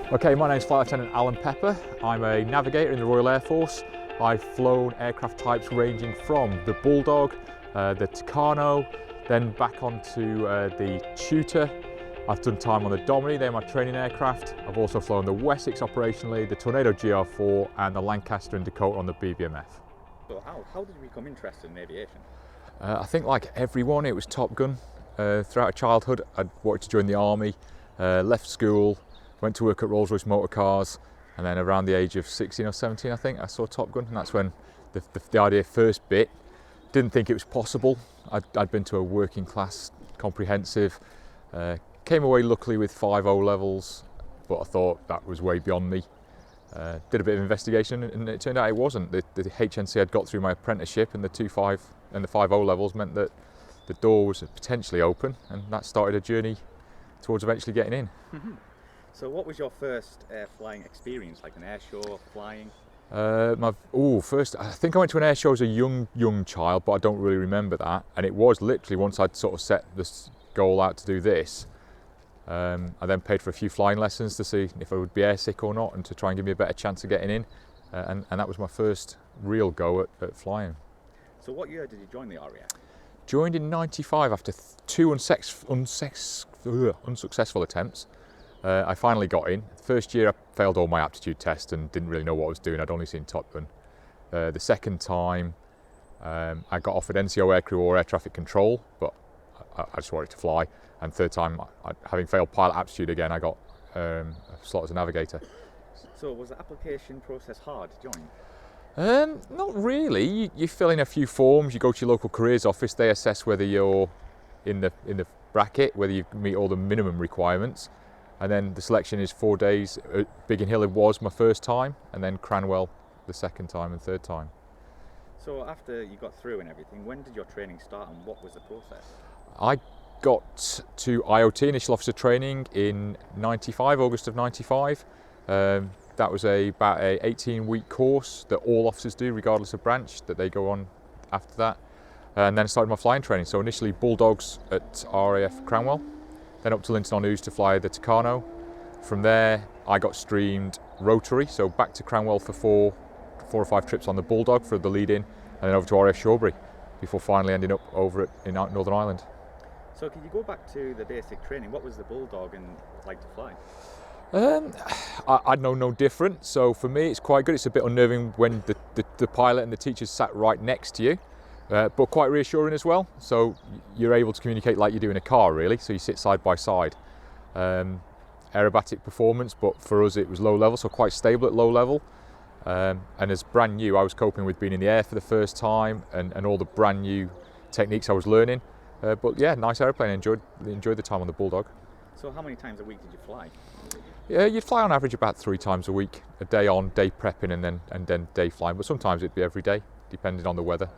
Okay, my name's Flight Lieutenant Alan Pepper. I'm a navigator in the Royal Air Force. I've flown aircraft types ranging from the Bulldog, the Tucano, then back onto the Tutor. I've done time on the Domini, they're my training aircraft. I've also flown the Wessex operationally, the Tornado GR4 and the Lancaster and Dakota on the BBMF. So how did you become interested in aviation? I think like everyone, it was Top Gun. Throughout childhood, I wanted to join the army, left school, went to work at Rolls-Royce Motor Cars, and then around the age of 16 or 17, I think, I saw Top Gun, and that's when the idea first bit. Didn't think it was possible. I'd been to a working class comprehensive, came away luckily with 5 O-levels, but I thought that was way beyond me. Did a bit of investigation, and it turned out it wasn't. The HNC I'd got through my apprenticeship, and the 2.5 and the 5 O-levels meant that the door was potentially open, and that started a journey towards eventually getting in. So what was your first flying experience, like an air show, flying? First, I think I went to an air show as a young child, but I don't really remember that. And it was literally once I'd sort of set this goal out to do this, I then paid for a few flying lessons to see if I would be airsick or not, and to try and give me a better chance of getting in. And that was my first real go at flying. So what year did you join the RAF? Joined in '95 after 2 unsuccessful attempts. I finally got in. The first year I failed all my aptitude tests and didn't really know what I was doing. I'd only seen Top Gun. The second time I got offered NCO aircrew or air traffic control, but I just wanted to fly. And third time, having failed pilot aptitude again, I got a slot as a navigator. So was the application process hard to join? Not really. You fill in a few forms, you go to your local careers office, they assess whether you're in the bracket, whether you meet all the minimum requirements. And then the selection is 4 days. Biggin Hill was my first time, and then Cranwell the second time and third time. So after you got through and everything, when did your training start and what was the process? I got to IOT, Initial Officer Training, in '95, August of '95. That was about a 18-week course that all officers do, regardless of branch, that they go on after that. And then I started my flying training. So initially Bulldogs at RAF Cranwell, then up to Linton-on-Ouse to fly the Tucano. From there, I got streamed rotary, so back to Cranwell for four or five trips on the Bulldog for the lead-in, and then over to RAF Shawbury, before finally ending up over in Northern Ireland. So can you go back to the basic training? What was the Bulldog and like to fly? I'd know no different, so for me it's quite good. It's a bit unnerving when the pilot and the teachers sat right next to you, but quite reassuring as well. So you're able to communicate like you do in a car, really. So you sit side by side. Aerobatic performance, but for us it was low level, so quite stable at low level. And as brand new, I was coping with being in the air for the first time and all the brand new techniques I was learning. But yeah, nice aeroplane. Enjoyed the time on the Bulldog. So how many times a week did you fly? Yeah, you'd fly on average about 3 times a week. A day on, day prepping, and then day flying. But sometimes it'd be every day, depending on the weather.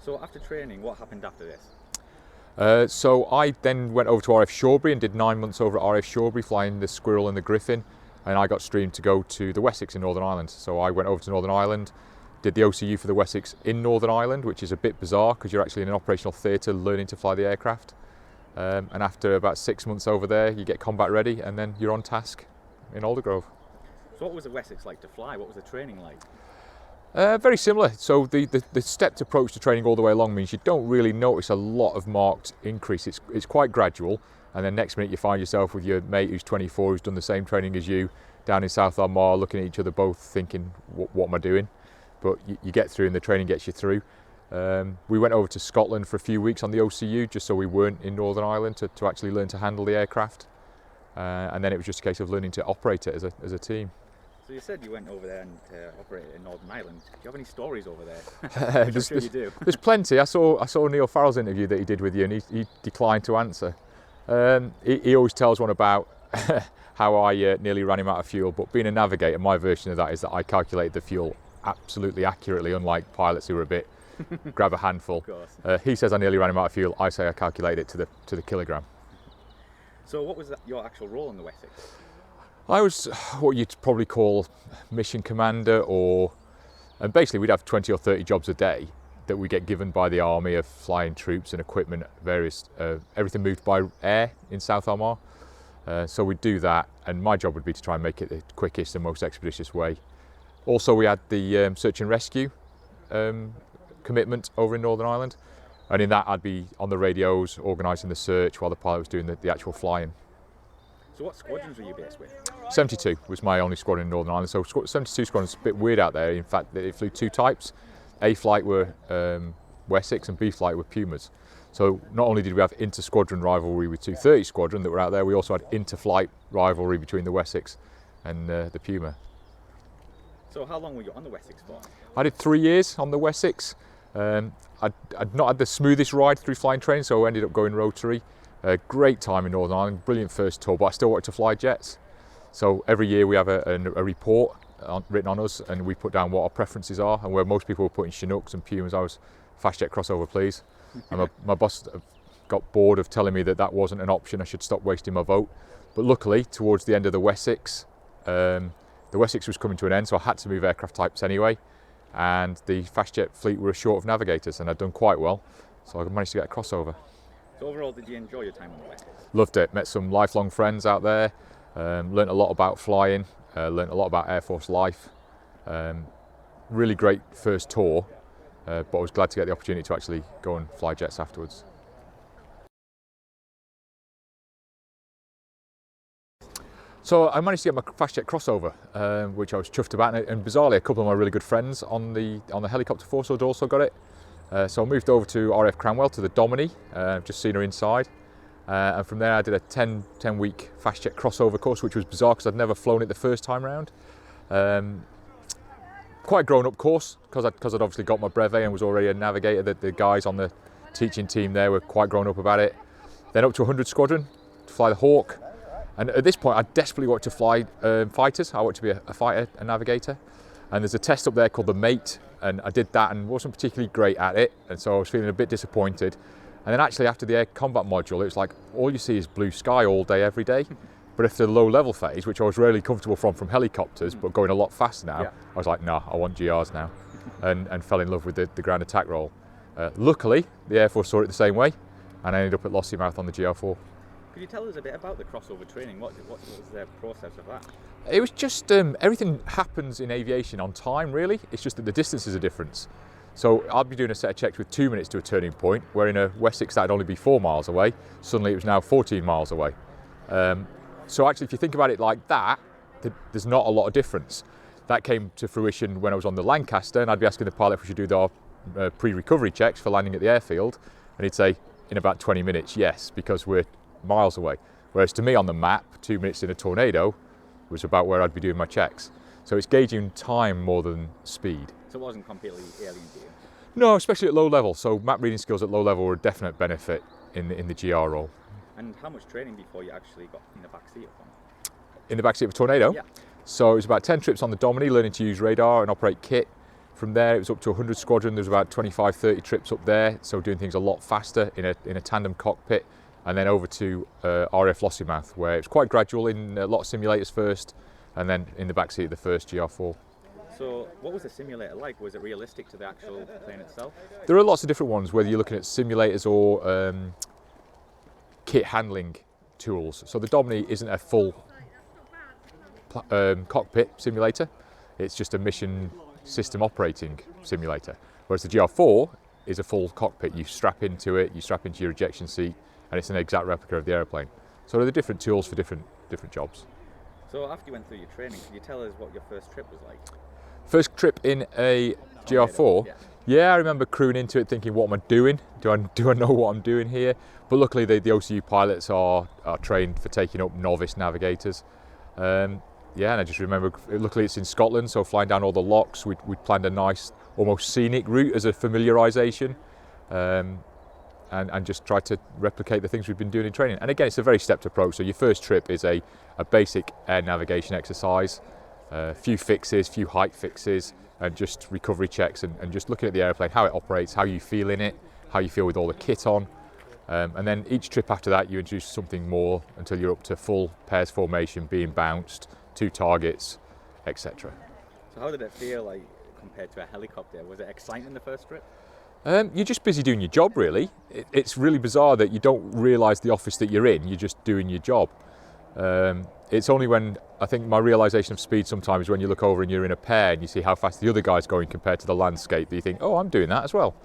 So after training, what happened after this? So I then went over to RAF Shawbury and did 9 months over at RAF Shawbury, flying the Squirrel and the Griffin. And I got streamed to go to the Wessex in Northern Ireland. So I went over to Northern Ireland, did the OCU for the Wessex in Northern Ireland, which is a bit bizarre because you're actually in an operational theatre learning to fly the aircraft. And after about 6 months over there, you get combat ready, and then you're on task in Aldergrove. So what was the Wessex like to fly? What was the training like? Very similar. So the stepped approach to training all the way along means you don't really notice a lot of marked increase. It's quite gradual, and then next minute you find yourself with your mate who's 24, who's done the same training as you, down in South Armagh, looking at each other both thinking, what am I doing? But you get through, and the training gets you through. We went over to Scotland for a few weeks on the OCU, just so we weren't in Northern Ireland, to actually learn to handle the aircraft. And then it was just a case of learning to operate it as a team. So you said you went over there and operated in Northern Ireland. Do you have any stories over there? I'm sure you do. There's plenty. I saw Neil Farrell's interview that he did with you, and he declined to answer. He always tells one about how I nearly ran him out of fuel, but being a navigator, my version of that is that I calculated the fuel absolutely accurately, unlike pilots who were a bit grab a handful. He says I nearly ran him out of fuel. I say I calculated it to the kilogram. So what was your actual role in the Wessex? I was what you'd probably call mission commander, and basically we'd have 20 or 30 jobs a day that we get given by the army of flying troops and equipment, everything moved by air in South Armagh. So we'd do that, and my job would be to try and make it the quickest and most expeditious way. Also, we had the search and rescue commitment over in Northern Ireland, and in that I'd be on the radios organising the search while the pilot was doing the actual flying. So what squadrons were you based with? 72 was my only squadron in Northern Ireland, so 72 squadrons, a bit weird out there. In fact, they flew two types. A flight were Wessex and B flight were Pumas. So not only did we have inter-squadron rivalry with 230 Squadron that were out there, we also had inter-flight rivalry between the Wessex and the Puma. So how long were you on the Wessex for? I did 3 years on the Wessex. I'd not had the smoothest ride through flying training, so I ended up going rotary. Great time in Northern Ireland, brilliant first tour, but I still wanted to fly jets. So every year we have a report written on us, and we put down what our preferences are, and where most people were putting Chinooks and Pumas, I was fast jet crossover, please. And my boss got bored of telling me that wasn't an option, I should stop wasting my vote. But luckily, towards the end of the Wessex was coming to an end, so I had to move aircraft types anyway. And the fast jet fleet were short of navigators, and I'd done quite well, so I managed to get a crossover. So overall, did you enjoy your time on the Wessex? Loved it, met some lifelong friends out there, learnt a lot about flying, learnt a lot about Air Force life. Really great first tour. But I was glad to get the opportunity to actually go and fly jets afterwards. So I managed to get my fast jet crossover, which I was chuffed about, and bizarrely a couple of my really good friends on the helicopter force had also got it. So I moved over to RAF Cranwell to the Domini, just seen her inside, and from there I did a 10-week fast jet crossover course, which was bizarre because I'd never flown it the first time round. Quite a grown-up course because I'd obviously got my brevet and was already a navigator. The guys on the teaching team there were quite grown up about it. Then up to 100 Squadron to fly the Hawk, and at this point I desperately wanted to fly fighters. I wanted to be a fighter, a navigator, and there's a test up there called the Mate, and I did that and wasn't particularly great at it, and so I was feeling a bit disappointed. And then actually after the air combat module, it was like all you see is blue sky all day every day. But after the low level phase, which I was really comfortable from helicopters, but going a lot faster now, I was like, nah, I want GRs now, and fell in love with the ground attack role. Luckily, the Air Force saw it the same way, and I ended up at Lossiemouth on the GR4. Could you tell us a bit about the crossover training? What was the process of that? It was just, everything happens in aviation on time, really. It's just that the distances are different. So I'd be doing a set of checks with 2 minutes to a turning point, where in a Wessex that'd only be 4 miles away. Suddenly it was now 14 miles away. So actually, if you think about it like that, there's not a lot of difference. That came to fruition when I was on the Lancaster, and I'd be asking the pilot if we should do our pre-recovery checks for landing at the airfield, and he'd say, in about 20 minutes, yes, because we're miles away. Whereas to me on the map, 2 minutes in a Tornado was about where I'd be doing my checks. So it's gauging time more than speed. So it wasn't completely alien to you? No, especially at low level. So map reading skills at low level were a definite benefit in the GR role. And how much training before you actually got in the back seat of one? In the backseat of a Tornado? Yeah. So it was about 10 trips on the Domini, learning to use radar and operate kit. From there it was up to 100 Squadron, there was about 25, 30 trips up there, so doing things a lot faster in a tandem cockpit, and then over to RAF Lossiemouth, where it was quite gradual in a lot of simulators first, and then in the backseat of the first GR4. So what was the simulator like? Was it realistic to the actual plane itself? There are lots of different ones, whether you're looking at simulators or kit handling tools. So the Domini isn't a full cockpit simulator, it's just a mission system operating simulator. Whereas the GR4 is a full cockpit. You strap into it, you strap into your ejection seat, and it's an exact replica of the airplane. So there are different tools for different jobs. So after you went through your training, can you tell us what your first trip was like? First trip in a GR4? Yeah, I remember crewing into it thinking, what am I doing? Do I know what I'm doing here? But luckily the OCU pilots are trained for taking up novice navigators. Yeah, and I just remember, luckily it's in Scotland, so flying down all the locks, we'd planned a nice, almost scenic route as a familiarisation, and just tried to replicate the things we've been doing in training. And again, it's a very stepped approach. So your first trip is a basic air navigation exercise, a few fixes, few height fixes, and just recovery checks, and just looking at the airplane, how it operates, how you feel in it, how you feel with all the kit on. And then each trip after that, you introduce something more until you're up to full pairs formation, being bounced, 2 targets, etc. So how did it feel like compared to a helicopter? Was it exciting the first trip? You're just busy doing your job, really. It's really bizarre that you don't realise the office that you're in, you're just doing your job. It's only when, I think my realisation of speed sometimes is when you look over and you're in a pair and you see how fast the other guy's going compared to the landscape, that you think, oh, I'm doing that as well.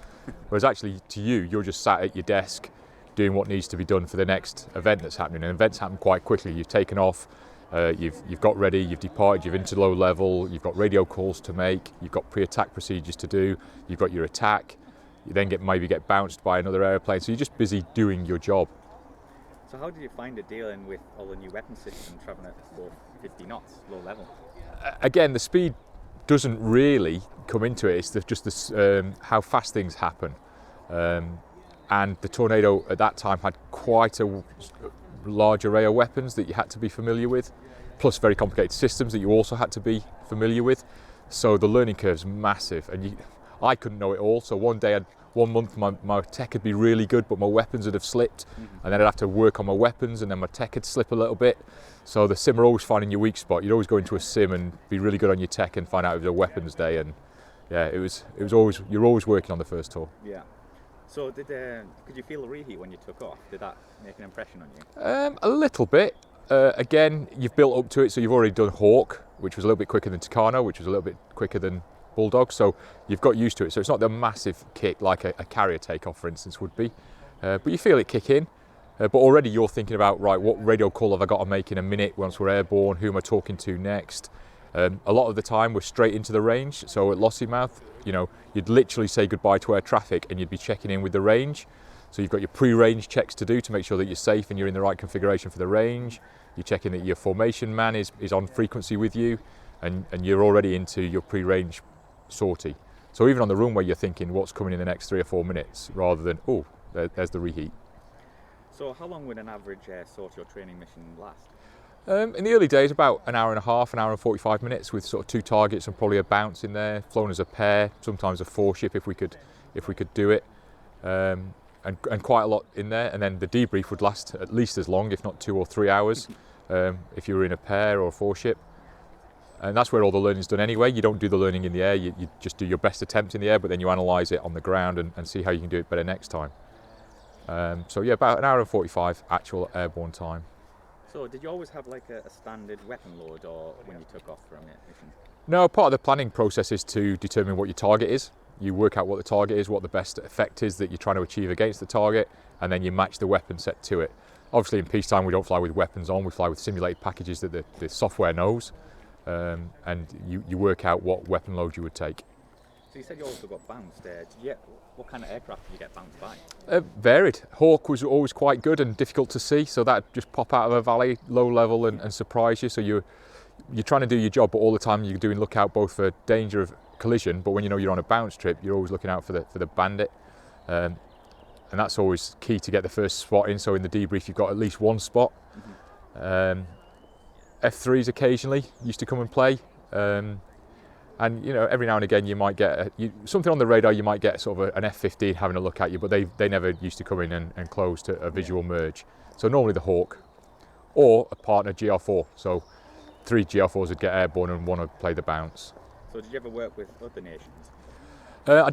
Whereas actually to you, you're just sat at your desk doing what needs to be done for the next event that's happening. And events happen quite quickly. You've taken off, you've got ready, you've departed, you've into low level, you've got radio calls to make, you've got pre-attack procedures to do, you've got your attack, you then maybe get bounced by another airplane, so you're just busy doing your job. So how did you find it dealing with all the new weapon systems travelling at 450 knots, low level? Again, the speed doesn't really come into it, it's just how fast things happen. And the Tornado at that time had quite a large array of weapons that you had to be familiar with, plus very complicated systems that you also had to be familiar with. So the learning curve's massive, and I couldn't know it all. So one month my tech would be really good, but my weapons would have slipped, and then I'd have to work on my weapons, and then my tech would slip a little bit. So the sim are always finding your weak spot. You'd always go into a sim and be really good on your tech and find out it was a weapons day, and yeah, it was always, you're always working on the first tour. Yeah. So could you feel the reheat when you took off? Did that make an impression on you? A little bit. Again, you've built up to it, so you've already done Hawk, which was a little bit quicker than Tucano, which was a little bit quicker than Bulldog, so you've got used to it. So it's not the massive kick like a carrier takeoff, for instance, would be. But you feel it kick in. But already you're thinking about, right, what radio call have I got to make in a minute once we're airborne? Who am I talking to next? A lot of the time we're straight into the range. So at Lossiemouth, you'd literally say goodbye to air traffic and you'd be checking in with the range. So you've got your pre-range checks to do to make sure that you're safe and you're in the right configuration for the range. You're checking that your formation man is on frequency with you, and you're already into your pre-range sortie. So even on the runway, you're thinking what's coming in the next 3 or 4 minutes, rather than, oh, there's the reheat. So how long would an average sortie or training mission last? In the early days, about an hour and a half, an hour and 45 minutes, with sort of 2 targets and probably a bounce in there, flown as a pair, sometimes a 4-ship if we could do it, and quite a lot in there. And then the debrief would last at least as long, if not 2 or 3 hours, if you were in a pair or a 4-ship. And that's where all the learning's done anyway. You don't do the learning in the air, you just do your best attempt in the air, but then you analyse it on the ground and see how you can do it better next time. So yeah, about an hour and 45 actual airborne time. So did you always have like a standard weapon load, or when you took off from it mission? No, part of the planning process is to determine what your target is. You work out what the target is, what the best effect is that you're trying to achieve against the target, and then you match the weapon set to it. Obviously in peacetime we don't fly with weapons on, we fly with simulated packages that the software knows, and you work out what weapon load you would take. So you said you also got bounced. What kind of aircraft did you get bounced by? Varied. Hawk was always quite good and difficult to see, so that just pop out of a valley, low level, and surprise you. So you're trying to do your job, but all the time you're doing lookout both for danger of collision, but when you know you're on a bounce trip, you're always looking out for the bandit, and that's always key to get the first spot in. So in the debrief, you've got at least 1 spot. F3s occasionally used to come and play. And every now and again you might get something on the radar. You might get sort of an F-15 having a look at you, but they never used to come in and close to a visual merge. So normally the Hawk or a partner GR4. So 3 GR4s would get airborne and 1 would play the bounce. So did you ever work with other nations? I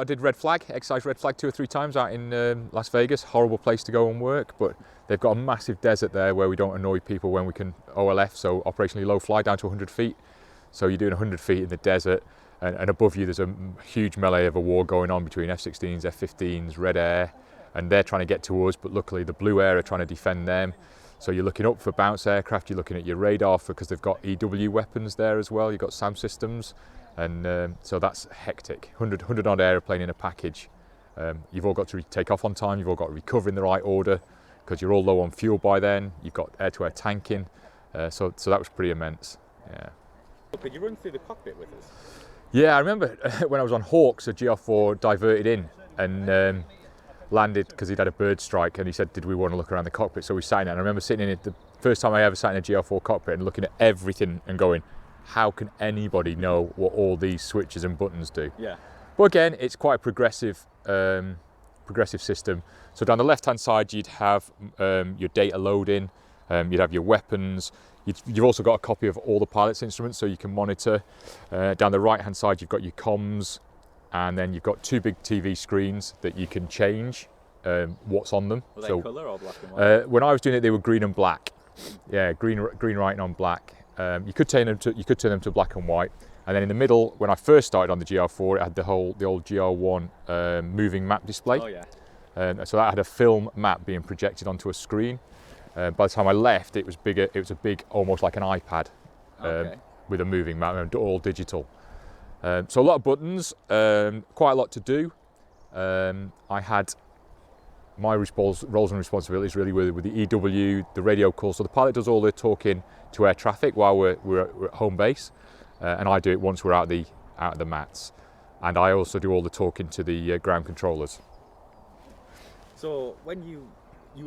did Red Flag, exercise Red Flag 2 or 3 times out in Las Vegas. Horrible place to go and work, but they've got a massive desert there where we don't annoy people when we can OLF, so operationally low fly down to 100 feet. So you're doing 100 feet in the desert, and above you there's a huge melee of a war going on between F-16s, F-15s, Red Air, and they're trying to get to us, but luckily the Blue Air are trying to defend them. So you're looking up for bounce aircraft, you're looking at your radar because they've got EW weapons there as well, you've got SAM systems, and so that's hectic. 100 odd aeroplane in a package. You've all got to take off on time, you've all got to recover in the right order, because you're all low on fuel by then, you've got air-to-air tanking, so that was pretty immense. Yeah. Could you run through the cockpit with us? Yeah, I remember when I was on Hawks, a GR4 diverted in and landed because he'd had a bird strike, and he said, did we want to look around the cockpit? So we sat in it, and I remember sitting in it, the first time I ever sat in a GR4 cockpit and looking at everything and going, how can anybody know what all these switches and buttons do? Yeah. But again, it's quite a progressive system. So down the left-hand side, you'd have your data loading, you'd have your weapons. You've also got a copy of all the pilot's instruments, so you can monitor. Down the right-hand side, you've got your comms, and then you've got 2 big TV screens that you can change what's on them. Were they colour or black and white? When I was doing it, they were green and black. Yeah, green writing on black. You could turn them to black and white. And then in the middle, when I first started on the GR4, it had the old GR1 moving map display. Oh yeah. So that had a film map being projected onto a screen. By the time I left, it was bigger. It was a big, almost like an iPad, Okay. with a moving map, and all digital. So a lot of buttons, quite a lot to do. I had my roles and responsibilities really with the EW, the radio call. So the pilot does all the talking to air traffic while we're at home base, and I do it once we're out of the mats. And I also do all the talking to the ground controllers. So when you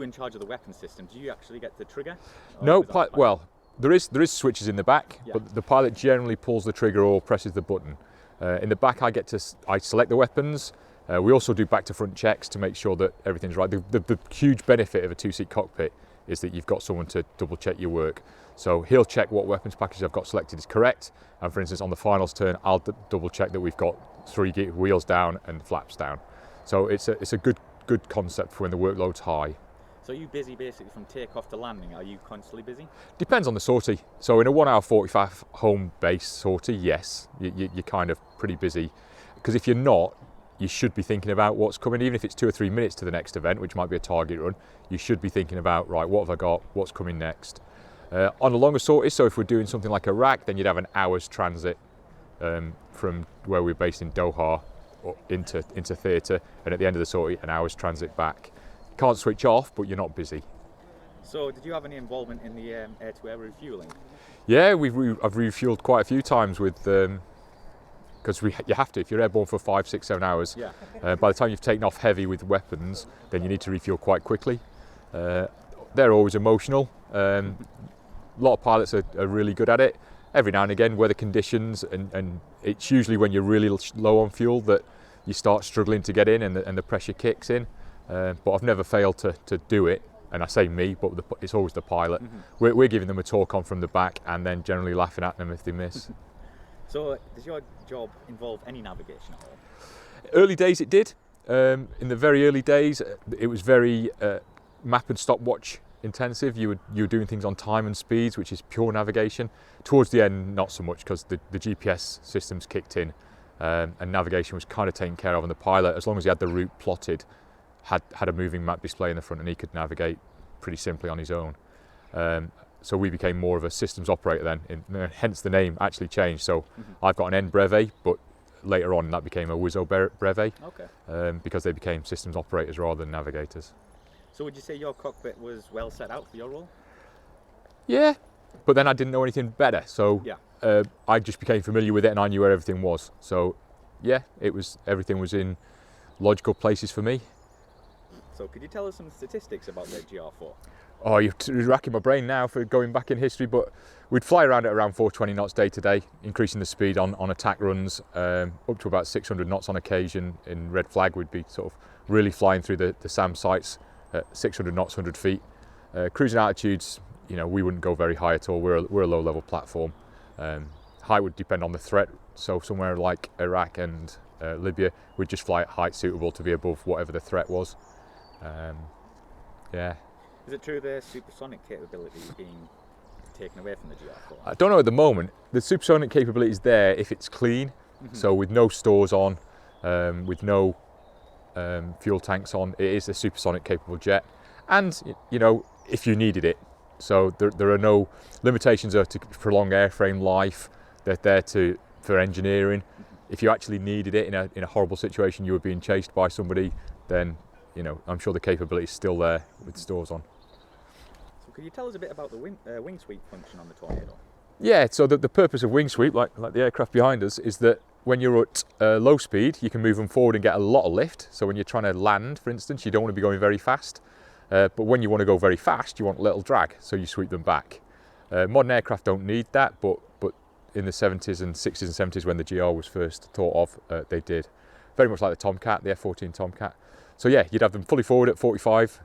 in charge of the weapon system, do you actually get the trigger? No, well, there is switches in the back, Yeah. but the pilot generally pulls the trigger or presses the button. In the back, I select the weapons. We also do back to front checks to make sure that everything's right. The huge benefit of a two-seat cockpit is that you've got someone to double check your work. So he'll check what weapons package I've got selected is correct. And for instance, on the finals turn, I'll double check that we've got 3 wheels down and flaps down. So it's a good concept for when the workload's high. So are you busy basically from takeoff to landing? Are you constantly busy? Depends on the sortie. So in a 1 hour 45 home base sortie, yes, you're kind of pretty busy. Because if you're not, you should be thinking about what's coming, even if it's 2 or 3 minutes to the next event, which might be a target run. You should be thinking about, right, what have I got, what's coming next. On a longer sortie, so if we're doing something like Iraq, then you'd have an hour's transit from where we're based in Doha into theatre, and at the end of the sortie, an hour's transit back. Can't switch off, but you're not busy. So did you have any involvement in the air-to-air refuelling? Yeah, I've refueled quite a few times with, because you have to, if you're airborne for 5, 6, 7 hours. Yeah. By the time you've taken off heavy with weapons, then you need to refuel quite quickly. They're always emotional. A lot of pilots are really good at it. Every now and again, weather conditions, and it's usually when you're really low on fuel that you start struggling to get in and the pressure kicks in. But I've never failed to do it, and I say me, but it's always the pilot. Mm-hmm. We're giving them a talk on from the back and then generally laughing at them if they miss. So does your job involve any navigation at all? Early days it did. In the very early days, it was very map and stopwatch intensive. You were doing things on time and speeds, which is pure navigation. Towards the end, not so much, because the GPS systems kicked in, and navigation was kind of taken care of, and the pilot, as long as he had the route plotted, had a moving map display in the front, and he could navigate pretty simply on his own. So we became more of a systems operator then, hence the name actually changed. So I've got an N brevet, but later on that became a WISO brevet, because they became systems operators rather than navigators. So would you say your cockpit was well set out for your role? Yeah, but then I didn't know anything better, so Yeah. I just became familiar with it and I knew where everything was. So yeah, everything was in logical places for me. So could you tell us some statistics about the GR4? Oh, you're racking my brain now for going back in history, but we'd fly around at around 420 knots day to day, increasing the speed on attack runs, up to about 600 knots on occasion. In red flag, we'd be sort of really flying through the SAM sites at 600 knots, 100 feet. Cruising altitudes, we wouldn't go very high at all. We're a low level platform. Height would depend on the threat, so somewhere like Iraq and Libya, we'd just fly at height suitable to be above whatever the threat was. Yeah. Is it true the supersonic capability is being taken away from the GR4? I don't know at the moment. The supersonic capability is there if it's clean, so with no stores on, with no fuel tanks on, it is a supersonic capable jet. And, if you needed it. So there are no limitations to prolong airframe life. They're there for engineering. If you actually needed it in a horrible situation, you were being chased by somebody, then I'm sure the capability is still there with stores on. So could you tell us a bit about the wing sweep function on the Tornado? Yeah, so the purpose of wing sweep, like the aircraft behind us, is that when you're at low speed, you can move them forward and get a lot of lift. So when you're trying to land, for instance, you don't want to be going very fast. But when you want to go very fast, you want little drag, so you sweep them back. Modern aircraft don't need that, but in the 70s and 60s and 70s when the GR was first thought of, they did. Very much like the Tomcat, the F-14 Tomcat. So yeah, you'd have them fully forward at 45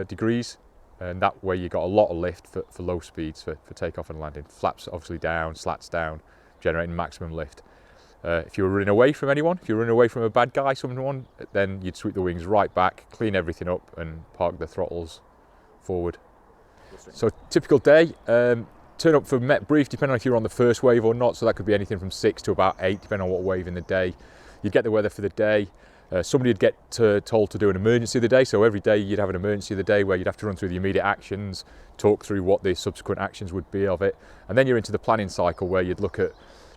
degrees, and that way you got a lot of lift for low speeds for takeoff and landing. Flaps obviously down, slats down, generating maximum lift. If you were running away from anyone, if you were running away from a bad guy, someone, then you'd sweep the wings right back, clean everything up and park the throttles forward. So typical day, turn up for Met Brief, depending on if you're on the first wave or not. So that could be anything from 6 to about 8, depending on what wave in the day. You'd get the weather for the day. Somebody would get told to do an emergency of the day. So every day you'd have an emergency of the day where you'd have to run through the immediate actions, talk through what the subsequent actions would be of it. And then you're into the planning cycle where you'd look at,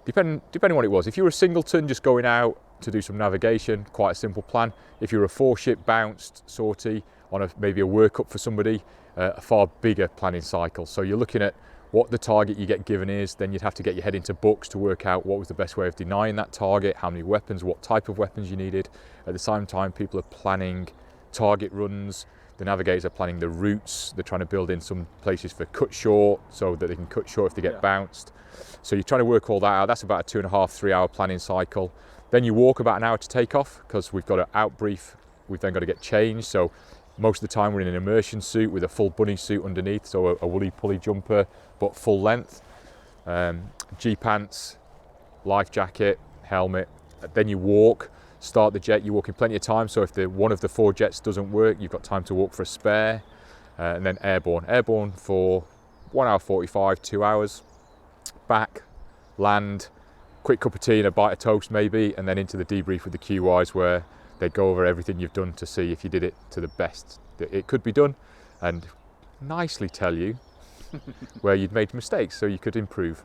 depending on what it was. If you were a singleton just going out to do some navigation, quite a simple plan. If you were a 4-ship bounced sortie on maybe a workup for somebody, a far bigger planning cycle. So you're looking at what the target you get given is, then you'd have to get your head into books to work out what was the best way of denying that target, how many weapons, what type of weapons you needed. At the same time, people are planning target runs, the navigators are planning the routes, they're trying to build in some places for cut short so that they can cut short if they get bounced. So you're trying to work all that out. That's about a 2.5, 3 hour planning cycle. Then you walk about an hour to take off because we've got to outbrief, we've then got to get changed. So most of the time we're in an immersion suit with a full bunny suit underneath, so a woolly pulley jumper, but full length. G-pants, life jacket, helmet. Then you walk, start the jet, you walk in plenty of time, so if one of the 4 jets doesn't work, you've got time to walk for a spare. And then airborne. Airborne for 1 hour 45, 2 hours. Back, land, quick cup of tea and a bite of toast maybe, and then into the debrief with the QYs where they go over everything you've done to see if you did it to the best that it could be done and nicely tell you where you'd made mistakes so you could improve.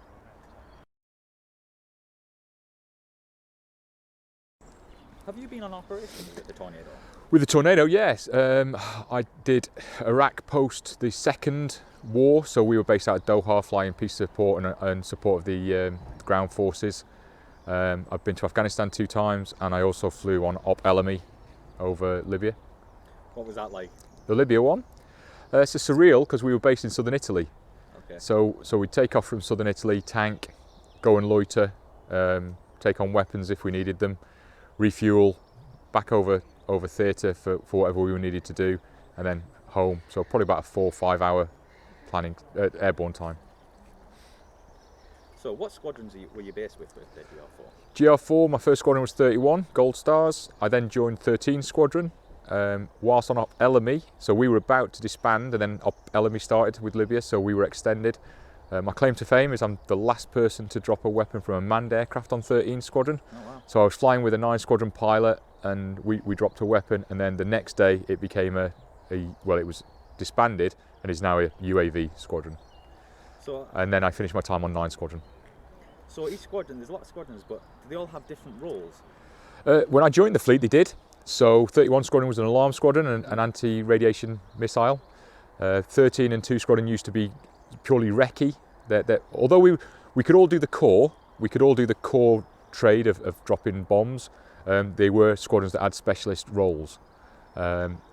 Have you been on operations with the Tornado? With the Tornado, yes. I did Iraq post the second war, so we were based out of Doha flying peace support and support of the ground forces. I've been to Afghanistan 2 times, and I also flew on Op Elmi over Libya. What was that like? The Libya one? It's a surreal because we were based in southern Italy. Okay. So we'd take off from southern Italy, tank, go and loiter, take on weapons if we needed them, refuel, back over theatre for whatever we needed to do, and then home. So probably about a 4 or 5 hour planning airborne time. So what squadrons were you based with the GR4? GR4, my first squadron was 31, Gold Stars. I then joined 13 Squadron whilst on Op Elmi. So we were about to disband and then Op Elmi started with Libya, so we were extended. My claim to fame is I'm the last person to drop a weapon from a manned aircraft on 13 Squadron. Oh, wow. So I was flying with a 9 Squadron pilot and we dropped a weapon, and then the next day it became it was disbanded and is now a UAV squadron. So, and then I finished my time on 9 Squadron. So each squadron, there's a lot of squadrons, but do they all have different roles? When I joined the fleet, they did. So 31 Squadron was an alarm squadron and an anti-radiation missile. 13 and 2 Squadron used to be purely recce. Although we could all do the core, trade of dropping bombs. They were squadrons that had specialist roles.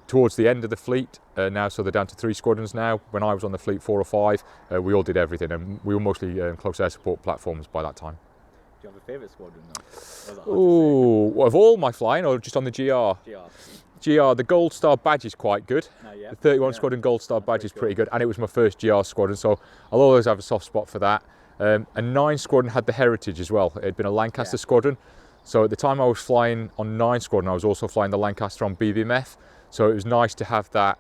Towards the end of the fleet now, so they're down to 3 squadrons now. When I was on the fleet, 4 or 5, we all did everything, and we were mostly close air support platforms by that time. Do you have a favourite squadron though? Oh, of all my flying, or just on the GR? GR, the Gold Star badge is quite good. Yeah. The 31 Squadron Gold Star badge is pretty good, and it was my first GR squadron, so I'll always have a soft spot for that. And 9 Squadron had the heritage as well. It had been a Lancaster squadron, so at the time I was flying on 9 Squadron, I was also flying the Lancaster on BBMF, so it was nice to have that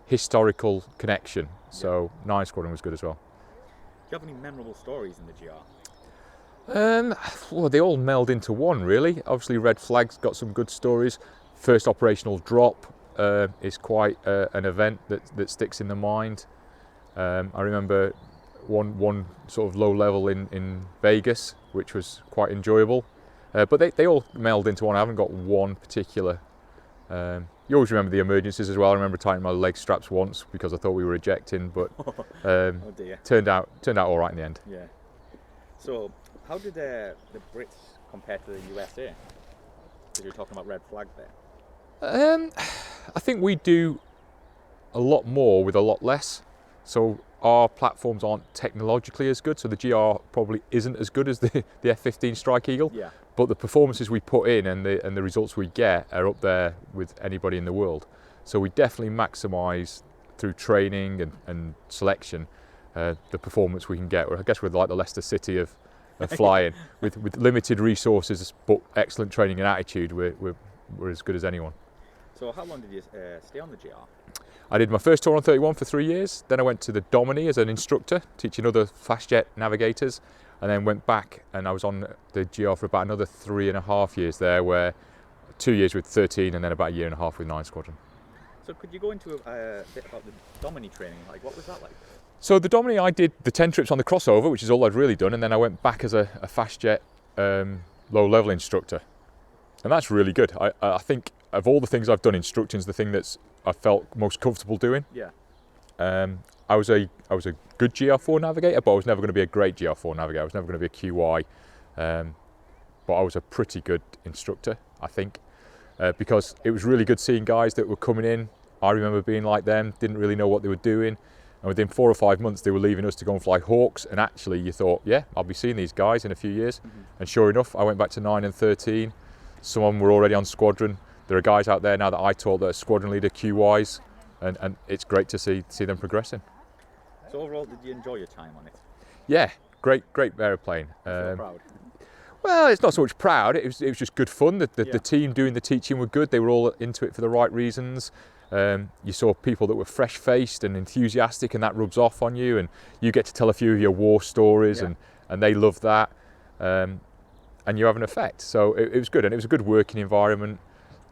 historical connection. So 9 Squadron was good as well. Do you have any memorable stories in the GR? Well, they all meld into one, really. Obviously, Red Flag's got some good stories. First operational drop is quite an event that sticks in the mind. I remember one sort of low level in Vegas, which was quite enjoyable. But they all meld into one. I haven't got one particular. You always remember the emergencies as well. I remember tightening my leg straps once because I thought we were ejecting, but oh dear. turned out all right in the end. Yeah. So, how did the Brits compare to the USA? Because you're talking about Red Flag there. I think we do a lot more with a lot less. So our platforms aren't technologically as good. So the GR probably isn't as good as the F-15 Strike Eagle. Yeah. But the performances we put in and the results we get are up there with anybody in the world. So we definitely maximise through training and selection the performance we can get. I guess we're like the Leicester City of flying with limited resources but excellent training and attitude. We're as good as anyone. So how long did you stay on the GR? I did my first tour on 31 for 3 years. Then I went to the Domini as an instructor, teaching other fast jet navigators, and then went back and I was on the GR for about another 3.5 years there, where 2 years with 13 and then about 1.5 years with 9 Squadron. So could you go into a bit about the Domini training? Like, what was that like? So the Domini, I did the 10 trips on the crossover, which is all I'd really done, and then I went back as a fast jet low-level instructor. And that's really good. I think of all the things I've done, instructing is the thing that's I felt most comfortable doing. Yeah. I was a good GR4 navigator, but I was never going to be a great GR4 navigator. I was never going to be a QI, but I was a pretty good instructor, I think, because it was really good seeing guys that were coming in. I remember being like them, didn't really know what they were doing, and within 4 or 5 months they were leaving us to go and fly Hawks, and actually you thought, yeah, I'll be seeing these guys in a few years. And sure enough, I went back to 9 and 13. Some of them were already on Squadron. There are guys out there now that I taught that are Squadron leader QIs, and it's great to see them progressing. So overall, did you enjoy your time on it? Yeah, great aeroplane. Proud. Well, it's not so much proud. It was just good fun. The team doing the teaching were good. They were all into it for the right reasons. You saw people that were fresh-faced and enthusiastic, and that rubs off on you. And you get to tell a few of your war stories, and they love that. And you have an effect. So it was good, and it was a good working environment.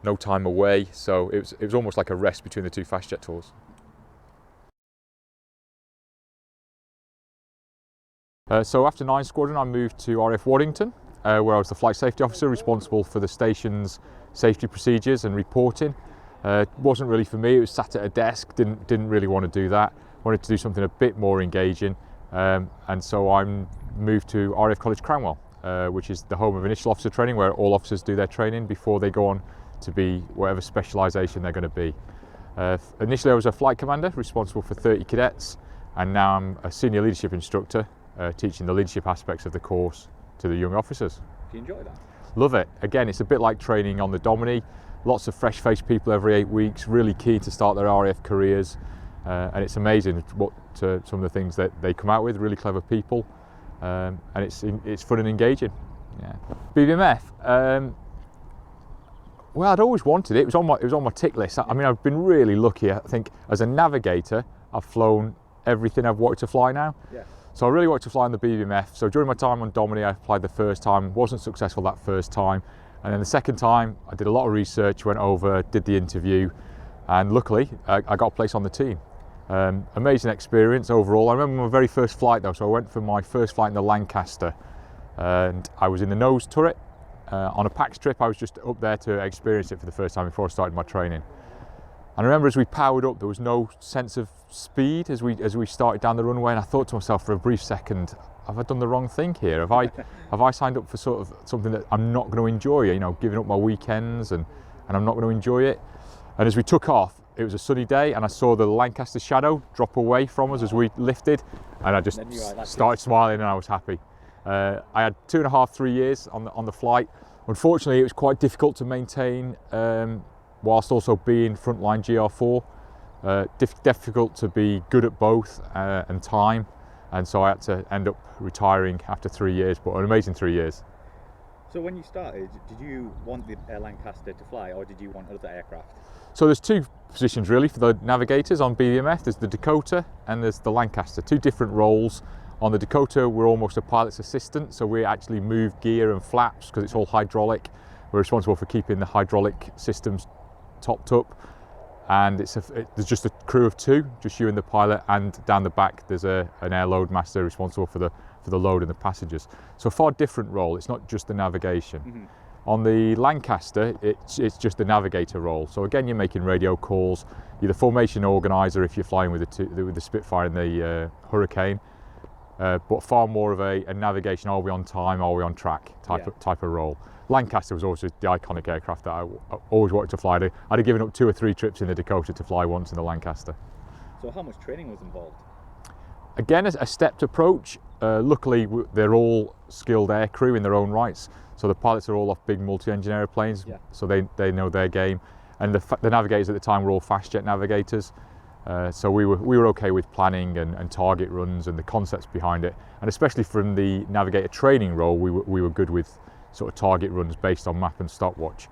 No time away. So it was almost like a rest between the 2 fast jet tours. So after 9 Squadron, I moved to RAF Waddington, where I was the flight safety officer responsible for the station's safety procedures and reporting. It wasn't really for me. It was sat at a desk. Didn't really want to do that. Wanted to do something a bit more engaging, and so I moved to RAF College Cranwell, which is the home of initial officer training, where all officers do their training before they go on to be whatever specialisation they're going to be. Initially, I was a flight commander responsible for 30 cadets, and now I'm a senior leadership instructor, teaching the leadership aspects of the course to the young officers. Do you enjoy that? Love it. Again, it's a bit like training on the Domini. Lots of fresh-faced people every 8 weeks, really keen to start their RAF careers, and it's amazing what some of the things that they come out with. Really clever people, and it's fun and engaging. Yeah. BBMF. Well, I'd always wanted it. It was on my tick list. I mean, I've been really lucky. I think as a navigator, I've flown everything I've wanted to fly now. Yeah. So I really wanted to fly on the BBMF. So during my time on Domini, I applied the first time, wasn't successful that first time. And then the second time, I did a lot of research, went over, did the interview, and luckily, I got a place on the team. Amazing experience overall. I remember my very first flight though, so I went for my first flight in the Lancaster, and I was in the nose turret. On a PAX trip, I was just up there to experience it for the first time before I started my training. And I remember as we powered up, there was no sense of speed as we started down the runway, and I thought to myself for a brief second, have I done the wrong thing here? Have I signed up for sort of something that I'm not going to enjoy? You know, giving up my weekends and I'm not going to enjoy it. And as we took off, it was a sunny day, and I saw the Lancaster shadow drop away from us as we lifted, and I just started smiling, and I was happy. I had 2.5, 3 years on the flight. Unfortunately, it was quite difficult to maintain whilst also being frontline GR4. Difficult to be good at both and time, and so I had to end up retiring after 3 years, but an amazing 3 years. So when you started, did you want the Lancaster to fly, or did you want other aircraft? So there's 2 positions really for the navigators on BBMF. There's the Dakota and there's the Lancaster, 2 different roles. On the Dakota, we're almost a pilot's assistant, so we actually move gear and flaps because it's all hydraulic. We're responsible for keeping the hydraulic systems topped up, and there's just a crew of 2, just you and the pilot, and down the back there's an air load master responsible for the load and the passengers. So a far different role. It's not just the navigation. Mm-hmm. On the Lancaster, it's just the navigator role. So again, you're making radio calls. You're the formation organizer if you're flying with the Spitfire and the Hurricane. But far more of a navigation, are we on time, are we on track type of role. Lancaster was also the iconic aircraft that I always wanted to fly. I'd have given up 2 or 3 trips in the Dakota to fly once in the Lancaster. So how much training was involved? Again, a stepped approach. Luckily, they're all skilled air crew in their own rights. So the pilots are all off big multi-engine airplanes, so they know their game. And the navigators at the time were all fast jet navigators. So we were okay with planning and target runs and the concepts behind it, and especially from the navigator training role, we were good with sort of target runs based on map and stopwatch.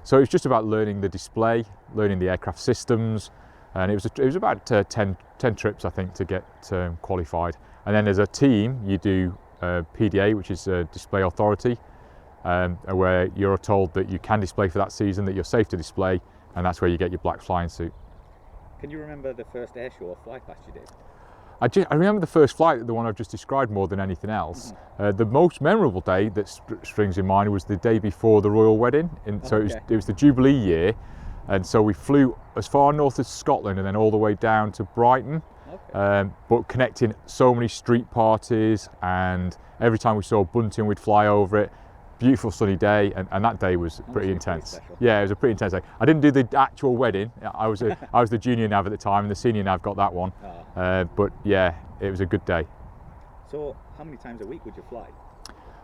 So it's just about learning the display, learning the aircraft systems, And it was about 10 trips, I think, to get qualified. And then as a team, you do PDA, which is Display Authority, where you're told that you can display for that season, that you're safe to display, and that's where you get your black flying suit. Can you remember the first airshow or fly past you did? I remember the first flight, the one I've just described, more than anything else. The most memorable day that springs in mind was the day before the royal wedding. So it was the Jubilee year, and so we flew as far north as Scotland and then all the way down to Brighton, but connecting so many street parties, and every time we saw bunting we'd fly over it. Beautiful sunny day, and that day was pretty intense. Yeah, it was a pretty intense day. I didn't do the actual wedding. I was the junior nav at the time, and the senior nav got that one. But yeah, it was a good day. So how many times a week would you fly?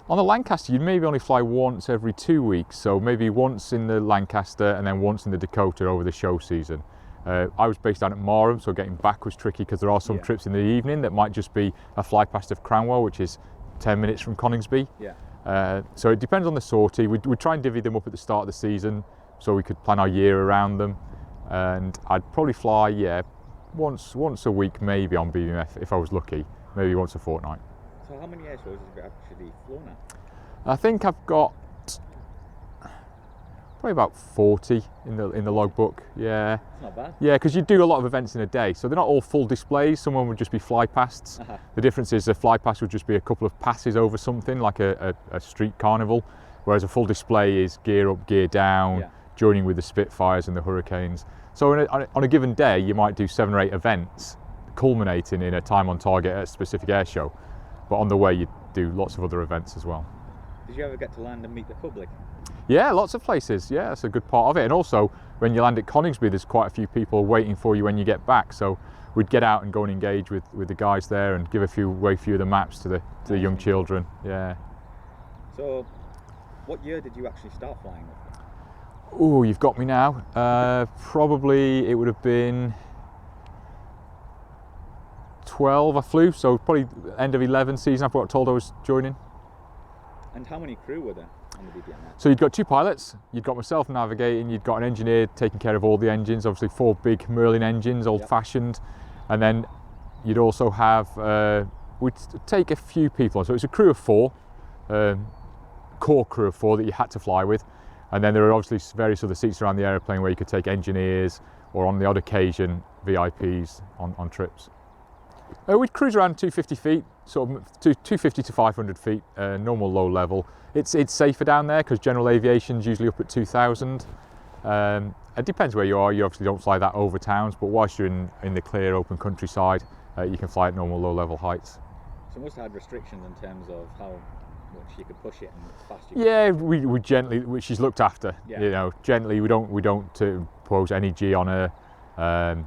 On the Lancaster, you'd maybe only fly once every 2 weeks. So maybe once in the Lancaster and then once in the Dakota over the show season. I was based down at Marham, so getting back was tricky because there are some trips in the evening that might just be a fly past of Cranwell, which is 10 minutes from Coningsby. So it depends on the sortie. We'd try and divvy them up at the start of the season so we could plan our year around them. And I'd probably fly, once a week maybe on BBMF if I was lucky, maybe once a fortnight. So how many air shows have you actually flown at? I think I've got probably about 40 in the logbook. Yeah. That's not bad. Yeah, because you do a lot of events in a day, so they're not all full displays. Some of them would just be fly pasts. The difference is a fly past would just be a couple of passes over something like a street carnival, whereas a full display is gear up, gear down, joining with the Spitfires and the Hurricanes. So on a given day, you might do 7 or 8 events, culminating in a time on target at a specific air show. But on the way, you do lots of other events as well. Did you ever get to land and meet the public? Yeah, lots of places. Yeah, that's a good part of it. And also, when you land at Coningsby, there's quite a few people waiting for you when you get back. So we'd get out and go and engage with the guys there and give away a few of the maps to the young children. Yeah. So, what year did you actually start flying? Oh, you've got me now. Probably it would have been 12 I flew, so probably end of 11 season I got told I was joining. And how many crew were there on the BBMF? So you'd got 2 pilots, you'd got myself navigating, you'd got an engineer taking care of all the engines, obviously 4 big Merlin engines, old-fashioned, and then you'd also have, we'd take a few people, so it's a crew of 4, core crew of 4 that you had to fly with, and then there are obviously various other seats around the aeroplane where you could take engineers, or on the odd occasion, VIPs on trips. We'd cruise around 250 feet, sort of 250 to 500 feet, normal low level. It's safer down there because general aviation's usually up at 2,000. It depends where you are. You obviously don't fly that over towns, but whilst you're in the clear open countryside, you can fly at normal low level heights. So must have had restrictions in terms of how much you could push it and fast you could. Yeah, we gently, which is looked after. You know, gently. We don't impose any G on her.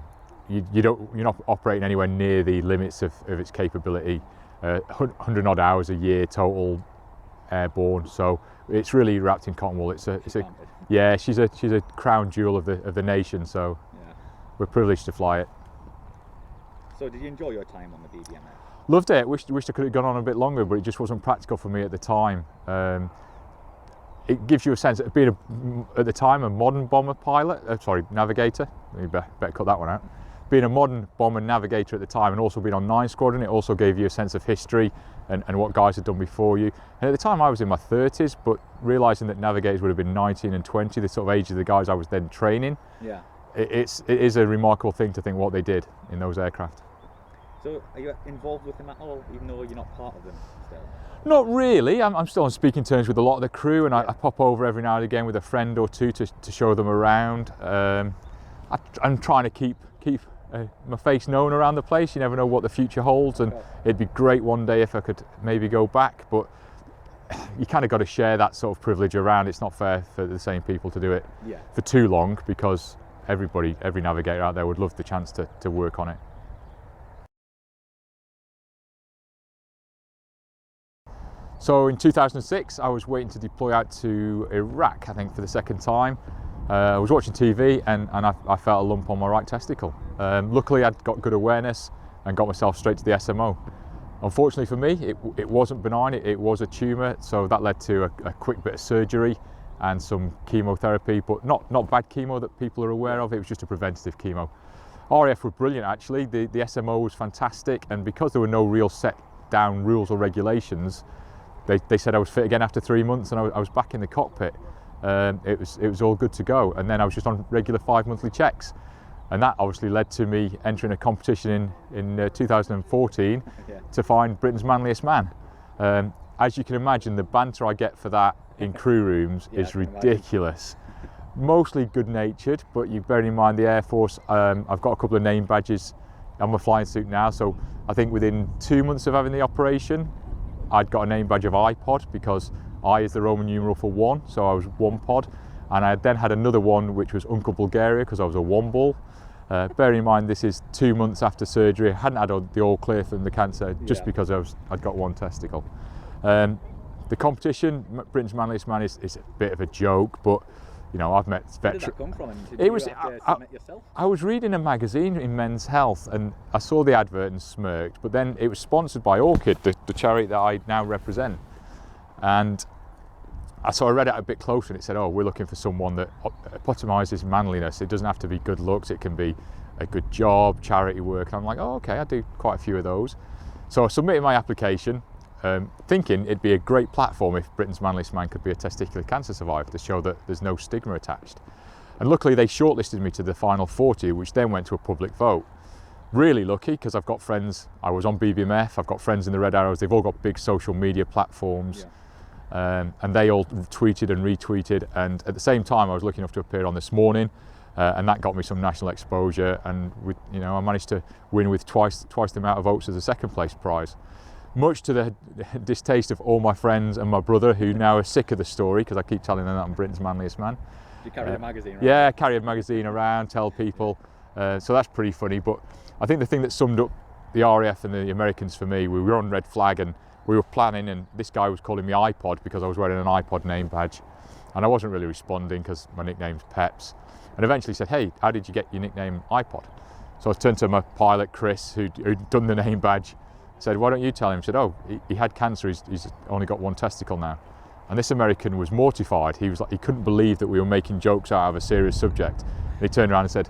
You're not operating anywhere near the limits of its capability. 100 odd hours a year total airborne, so it's really wrapped in cotton wool. Yeah, she's a crown jewel of the nation, so we're privileged to fly it. So did you enjoy your time on the BBMF? Loved it. Wished I could have gone on a bit longer, but it just wasn't practical for me at the time. It gives you a sense of being at the time a modern bomber pilot, navigator. You better cut that one out. Being a modern bomber navigator at the time and also being on 9 Squadron, it also gave you a sense of history and what guys had done before you. And at the time I was in my 30s, but realising that navigators would have been 19 and 20, the sort of age of the guys I was then training, it is a remarkable thing to think what they did in those aircraft. So are you involved with them at all, even though you're not part of them still? Not really. I'm still on speaking terms with a lot of the crew, and I pop over every now and again with a friend or two to show them around. I'm trying to keep my face known around the place. You never know what the future holds, and it'd be great one day if I could maybe go back, but you kind of got to share that sort of privilege around. It's not fair for the same people to do it for too long, because every navigator out there would love the chance to work on it. So in 2006 I was waiting to deploy out to Iraq, I think for the 2nd time. I was watching TV and I felt a lump on my right testicle. Luckily I'd got good awareness and got myself straight to the SMO. Unfortunately for me, it wasn't benign, it was a tumour, so that led to a quick bit of surgery and some chemotherapy, but not bad chemo that people are aware of. It was just a preventative chemo. RAF were brilliant actually. The SMO was fantastic, and because there were no real set down rules or regulations, they said I was fit again after 3 months, and I was back in the cockpit. It was all good to go, and then I was just on regular 5 monthly checks, and that obviously led to me entering a competition in 2014 to find Britain's Manliest Man. As you can imagine, the banter I get for that in crew rooms is ridiculous. Mostly good-natured, but you bear in mind the Air Force, I've got a couple of name badges on my flying suit now, so I think within 2 months of having the operation, I'd got a name badge of iPod, because I is the Roman numeral for one, so I was one pod, and I then had another one which was Uncle Bulgaria, because I was a one ball. Bear in mind this is 2 months after surgery. I hadn't had the all clear from the cancer just because I'd got one testicle. The competition, Britain's Manliest Man, is a bit of a joke, but you know, I've met veterans. Where did that come from? Did you submit yourself? I was reading a magazine in Men's Health, and I saw the advert and smirked, but then it was sponsored by Orchid, the charity that I now represent. And so I read it a bit closer, and it said, oh, we're looking for someone that epitomises manliness. It doesn't have to be good looks, it can be a good job, charity work. And I'm like, oh, okay, I do quite a few of those. So I submitted my application, thinking it'd be a great platform if Britain's Manliest Man could be a testicular cancer survivor, to show that there's no stigma attached. And luckily they shortlisted me to the final 40, which then went to a public vote. Really lucky, because I've got friends, I was on BBMF, I've got friends in the Red Arrows, they've all got big social media platforms, and they all tweeted and retweeted, and at the same time I was lucky enough to appear on This Morning, and that got me some national exposure, and I managed to win with twice the amount of votes as a second place prize. Much to the distaste of all my friends and my brother, who now are sick of the story, because I keep telling them that I'm Britain's Manliest Man. You carry a magazine around? Yeah, I carry a magazine around, tell people, so that's pretty funny. But I think the thing that summed up the RAF and the Americans for me, we were on red flag and we were planning, and this guy was calling me iPod because I was wearing an iPod name badge, and I wasn't really responding because my nickname's Peps, and eventually said, hey, how did you get your nickname iPod? So I turned to my pilot Chris, who'd done the name badge, said, why don't you tell him? He said, oh, he had cancer, he's only got one testicle now. And this American was mortified. He was like, he couldn't believe that we were making jokes out of a serious subject. And he turned around and said,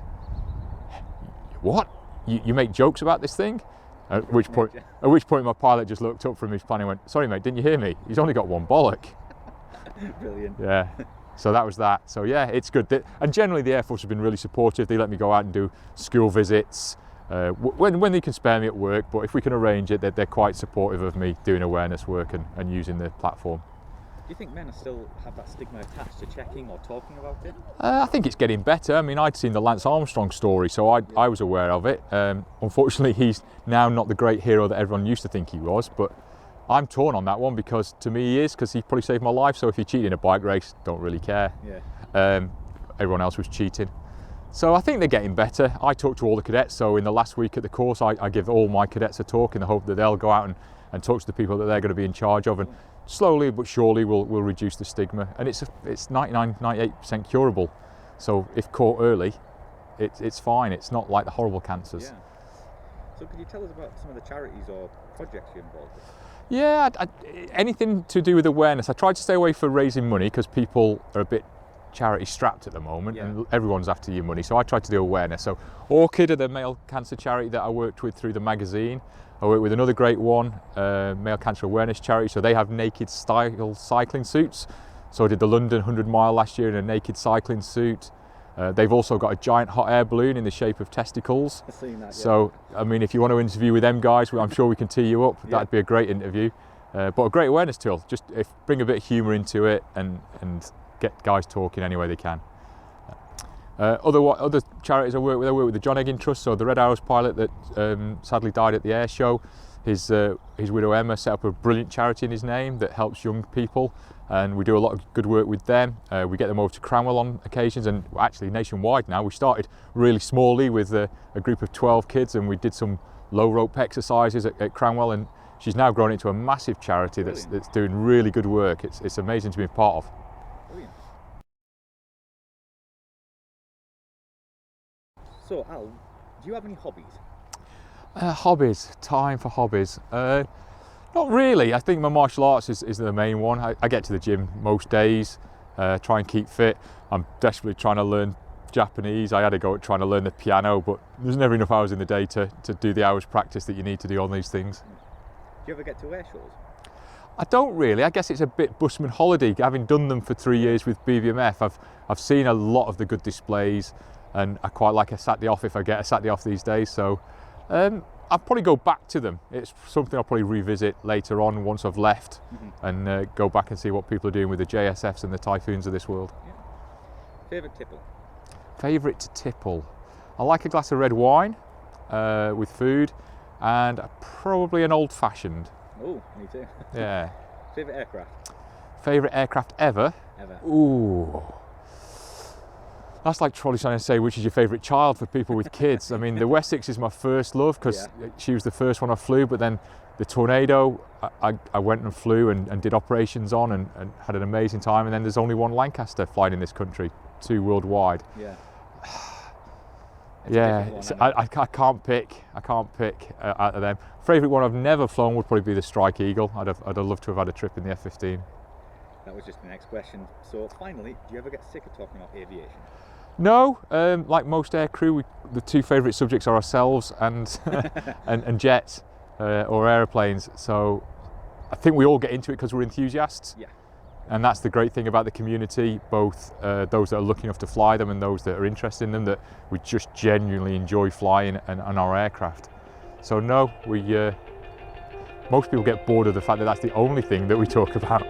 what? You make jokes about this thing? At which point my pilot just looked up from his plane and went, sorry mate, didn't you hear me? He's only got one bollock. Brilliant. Yeah. So that was that. So yeah, it's good. And generally the Air Force have been really supportive. They let me go out and do school visits when they can spare me at work, but if we can arrange it, they're quite supportive of me doing awareness work and using the platform. Do you think men still have that stigma attached to checking or talking about it? I think it's getting better. I mean, I'd seen the Lance Armstrong story, so I was aware of it. Unfortunately, he's now not the great hero that everyone used to think he was, but I'm torn on that one, because to me he is, because he probably saved my life. So if you cheat in a bike race, don't really care. Yeah. Everyone else was cheating. So I think they're getting better. I talk to all the cadets, so in the last week at the course I give all my cadets a talk in the hope that they'll go out and talk to the people that they're going to be in charge of, and slowly but surely we'll reduce the stigma. And it's 98% curable, so if caught early it's fine. It's not like the horrible cancers. Yeah. So could you tell us about some of the charities or projects you're involved with? Yeah, anything to do with awareness. I tried to stay away from raising money, because people are a bit charity strapped at the moment, and everyone's after your money, so I tried to do awareness. So Orchid are the male cancer charity that I worked with through the magazine. I worked with another great one, male cancer awareness charity, so they have naked style cycling suits. So I did the London 100 mile last year in a naked cycling suit. They've also got a giant hot air balloon in the shape of testicles. I've seen that, yeah. So I mean, if you want to interview with them guys, I'm sure we can tee you up. That'd be a great interview. But a great awareness tool, just bring a bit of humour into it and get guys talking any way they can. Other charities I work with the John Eggin Trust, so the Red Arrows pilot that sadly died at the air show, his widow Emma set up a brilliant charity in his name that helps young people, and we do a lot of good work with them. We get them over to Cranwell on occasions, and actually nationwide now. We started really smallly with a group of 12 kids, and we did some low rope exercises at Cranwell, and she's now grown into a massive charity that's doing really good work. It's amazing to be a part of. Brilliant. So Al, do you have any hobbies? Hobbies, time for hobbies. Not really. I think my martial arts is the main one. I get to the gym most days, try and keep fit. I'm desperately trying to learn Japanese. I had a go at trying to learn the piano, but there's never enough hours in the day to do the hours practice that you need to do on these things. Do you ever get to air shows? I don't really. I guess it's a bit busman holiday. Having done them for 3 years with BBMF, I've seen a lot of the good displays, and I quite like a Saturday off if I get a Saturday off these days. So I'll probably go back to them. It's something I'll probably revisit later on once I've left, and go back and see what people are doing with the JSFs and the Typhoons of this world. Yeah. Favourite tipple? Favourite to tipple? I like a glass of red wine with food, and probably an old-fashioned. Oh, me too. Yeah. Favourite aircraft? Favourite aircraft ever? Ever. Ooh. That's like probably trying to say which is your favourite child for people with kids. I mean, the Wessex is my first love because she was the first one I flew, but then the Tornado I went and flew and did operations on and had an amazing time, and then there's only one Lancaster flying in this country, 2 worldwide. Yeah. Yeah, I can't pick out of them. Favourite one I've never flown would probably be the Strike Eagle. I'd have loved to have had a trip in the F-15. That was just the next question. So finally, do you ever get sick of talking about aviation? No, like most air crew, the 2 favourite subjects are ourselves and and jets or aeroplanes. So I think we all get into it because we're enthusiasts. Yeah. And that's the great thing about the community, both those that are lucky enough to fly them and those that are interested in them, that we just genuinely enjoy flying and our aircraft. So no, most people get bored of the fact that that's the only thing that we talk about.